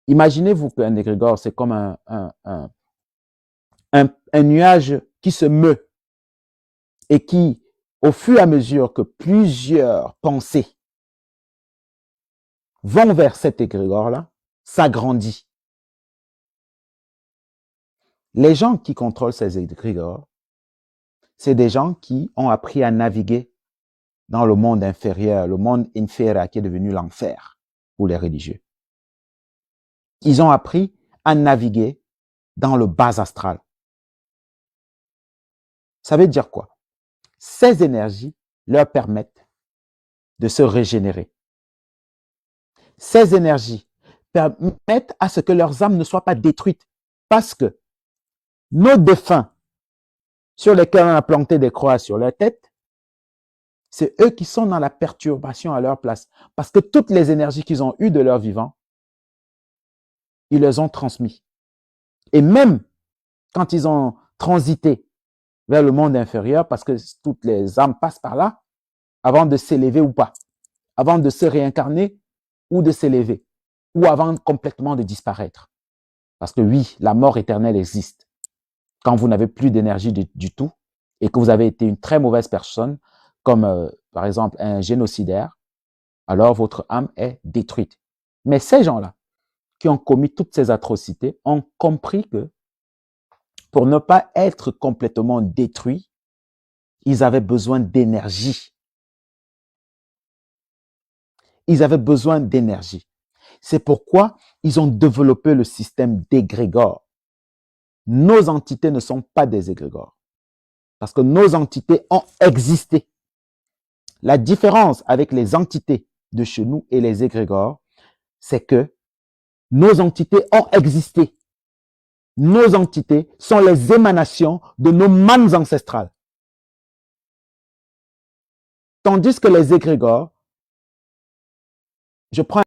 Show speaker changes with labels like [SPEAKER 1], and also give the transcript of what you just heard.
[SPEAKER 1] Imaginez-vous qu'un égrégore, c'est comme un nuage qui se meut et qui, au fur et à mesure que plusieurs pensées vont vers cet égrégore-là, s'agrandit. Les gens qui contrôlent ces égrégores, c'est des gens qui ont appris à naviguer dans le monde inférieur, le monde inférieur qui est devenu l'enfer pour les religieux. Ils ont appris à naviguer dans le bas astral. Ça veut dire quoi? Ces énergies leur permettent de se régénérer. Ces énergies permettent à ce que leurs âmes ne soient pas détruites parce que nos défunts sur lesquels on a planté des croix sur leur tête, c'est eux qui sont dans la perturbation à leur place. Parce que toutes les énergies qu'ils ont eues de leur vivant, ils les ont transmis. Et même quand ils ont transité vers le monde inférieur, parce que toutes les âmes passent par là, avant de s'élever ou pas, avant de se réincarner ou de s'élever, ou avant complètement de disparaître. Parce que oui, la mort éternelle existe. Quand vous n'avez plus d'énergie du tout et que vous avez été une très mauvaise personne, comme par exemple un génocidaire, alors votre âme est détruite. Mais ces gens-là, qui ont commis toutes ces atrocités, ont compris que pour ne pas être complètement détruits, ils avaient besoin d'énergie. Ils avaient besoin d'énergie. C'est pourquoi ils ont développé le système d'égrégore. Nos entités ne sont pas des égrégores. Parce que nos entités ont existé. La différence avec les entités de chez nous et les égrégores, c'est que nos entités ont existé. Nos entités sont les émanations de nos mannes ancestrales. Tandis que les égrégores, je prends